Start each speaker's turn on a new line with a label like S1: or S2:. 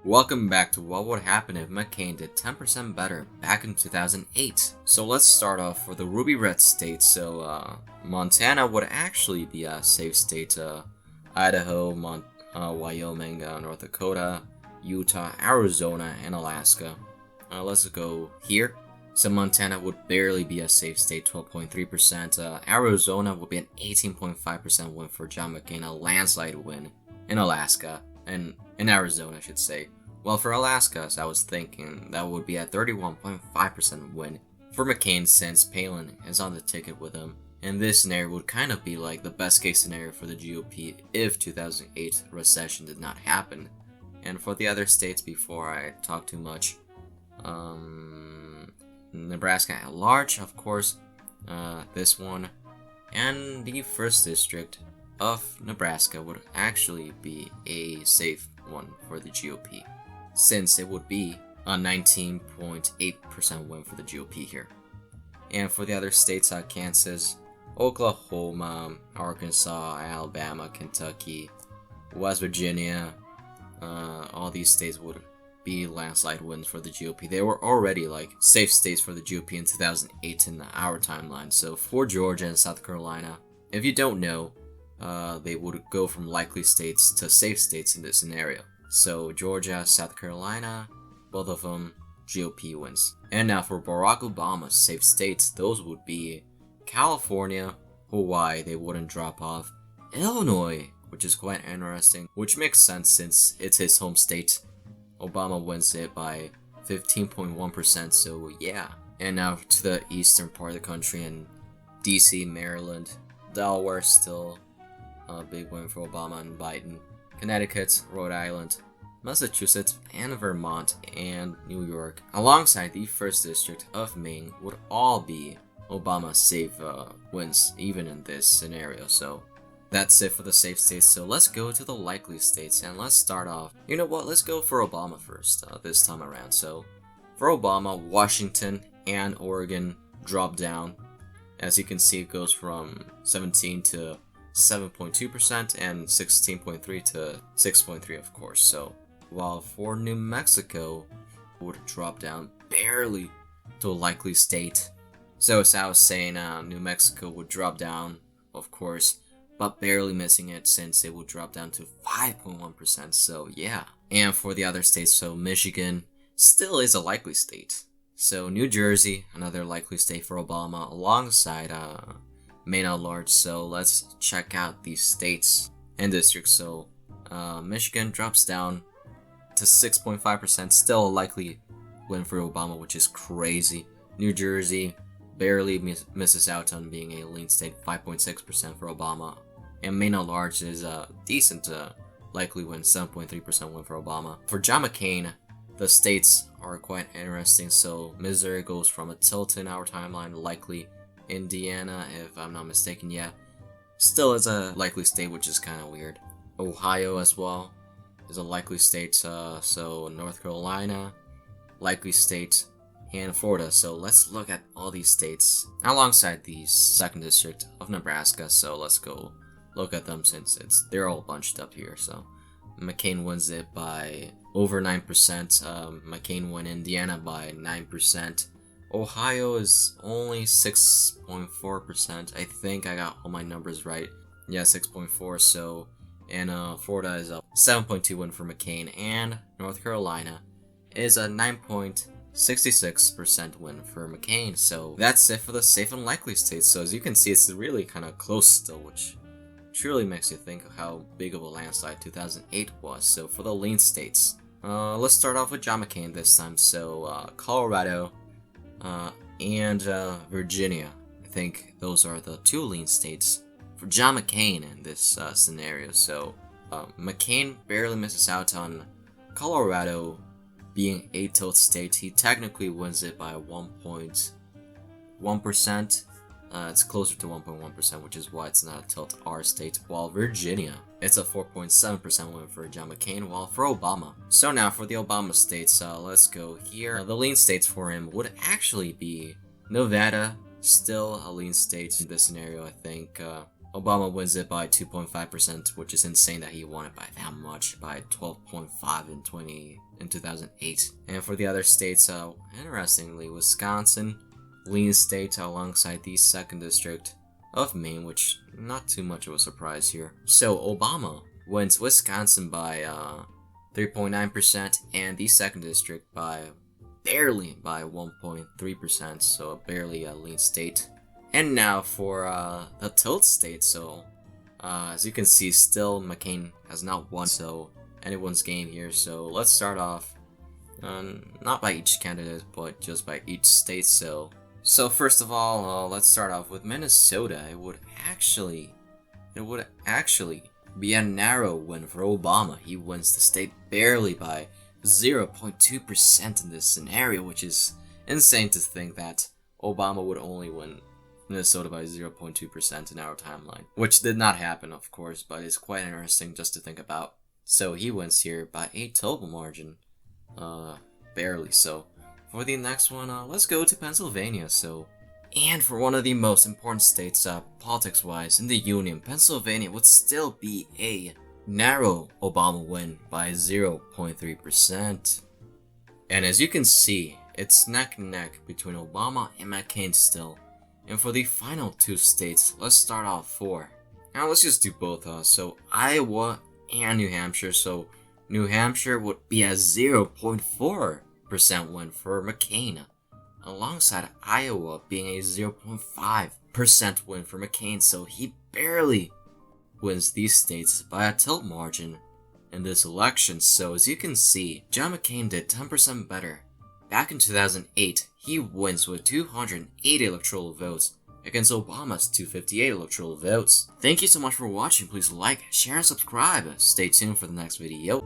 S1: Welcome back to what would happen if McCain did 10% better back in 2008. So let's start off for the ruby red states. So Montana would actually be a safe state. Idaho, Wyoming, North Dakota, Utah, Arizona, and Alaska. Let's go here. So Montana would barely be a safe state, 12.3%. Arizona would be an 18.5% win for John McCain, a landslide win in Alaska, and in Arizona, I should say. Well, for Alaska, as I was thinking, that would be a 31.5% win for McCain since Palin is on the ticket with him. And this scenario would kind of be like the best case scenario for the GOP if 2008 recession did not happen. And for the other states, before I talk too much, Nebraska at large, of course, this one, and the 1st district of Nebraska would actually be a safe one for the GOP, since it would be a 19.8% win for the GOP here. And for the other states, Kansas, Oklahoma, Arkansas, Alabama, Kentucky, West Virginia, all these states would be landslide wins for the GOP. They were already like safe states for the GOP in 2008 in our timeline. So for Georgia and South Carolina, if you don't know, they would go from likely states to safe states in this scenario. So Georgia, South Carolina, both of them GOP wins. And now for Barack Obama's safe states, those would be California, Hawaii, they wouldn't drop off, Illinois, which is quite interesting, which makes sense since it's his home state. Obama wins it by 15.1%, so yeah. And now to the eastern part of the country in DC, Maryland, Delaware still a big win for Obama and Biden. Connecticut, Rhode Island, Massachusetts, and Vermont, and New York, alongside the 1st district of Maine, would all be Obama's safe wins, even in this scenario. So that's it for the safe states. So let's go to the likely states, and let's start off. You know what? Let's go for Obama first this time around. So for Obama, Washington and Oregon drop down. As you can see, it goes from 17 to 7.2% and 16.3 to 6.3, of course. So while for New Mexico would drop down barely to a likely state. So as I was saying, New Mexico would drop down, of course, but barely missing it since it would drop down to 5.1%. So yeah. And for the other states, so Michigan still is a likely state. So New Jersey, another likely state for Obama, alongside Maine at large. So let's check out these states and districts. So Michigan drops down to 6.5%, still a likely win for Obama, which is crazy. New Jersey barely misses out on being a lean state, 5.6% for Obama. And Maine at large is a decent likely win, 7.3% win for Obama. For John McCain, the states are quite interesting. So Missouri goes from a tilt in our timeline, likely. Indiana, if I'm not mistaken, yeah, still is a likely state, which is kind of weird. Ohio as well is a likely state, so North Carolina, likely state, and Florida. So let's look at all these states alongside the 2nd district of Nebraska. So let's go look at them since they're all bunched up here. So McCain wins it by over 9%. McCain won Indiana by 9%. Ohio is only 6.4%. I think I got all my numbers right. Yeah, 6.4. So, and Florida is a 7.2 win for McCain, and North Carolina is a 9.66% win for McCain. So that's it for the safe and likely states. So as you can see, it's really kind of close still, which truly makes you think of how big of a landslide 2008 was. So for the lean states, let's start off with John McCain this time. So Colorado, and Virginia. I think those are the 2 lean states for John McCain in this scenario. So McCain barely misses out on Colorado being a tilt state. He technically wins it by 1.1%. It's closer to 1.1%, which is why it's not a tilt R state. While Virginia, it's a 4.7% win for John McCain, while for Obama. So now for the Obama states, let's go here. The lean states for him would actually be Nevada, still a lean state in this scenario, I think. Obama wins it by 2.5%, which is insane that he won it by that much, by 12.5 in 2008. And for the other states, interestingly, Wisconsin leans state alongside the 2nd district of Maine, which not too much of a surprise here. So Obama wins Wisconsin by 3.9% and the 2nd district by barely by 1.3%, so barely a lean state. And now for the tilt state. So as you can see, still McCain has not won, so anyone's game here. So let's start off not by each candidate, but just by each state. So first of all, let's start off with Minnesota. It would actually be a narrow win for Obama. He wins the state barely by 0.2% in this scenario, which is insane to think that Obama would only win Minnesota by 0.2% in our timeline, which did not happen, of course, but it's quite interesting just to think about. So he wins here by a total margin, barely. So for the next one, let's go to Pennsylvania. And for one of the most important states, politics-wise, in the Union, Pennsylvania would still be a narrow Obama win by 0.3%. And as you can see, it's neck and neck between Obama and McCain still. And for the final two states, let's start off for. Now let's just do both. So Iowa and New Hampshire. So New Hampshire would be a 0.4% win for McCain, alongside Iowa being a 0.5% win for McCain. So he barely wins these states by a tilt margin in this election. So as you can see, John McCain did 10% better. Back in 2008, he wins with 280 electoral votes against Obama's 258 electoral votes. Thank you so much for watching. Please like, share, and subscribe. Stay tuned for the next video.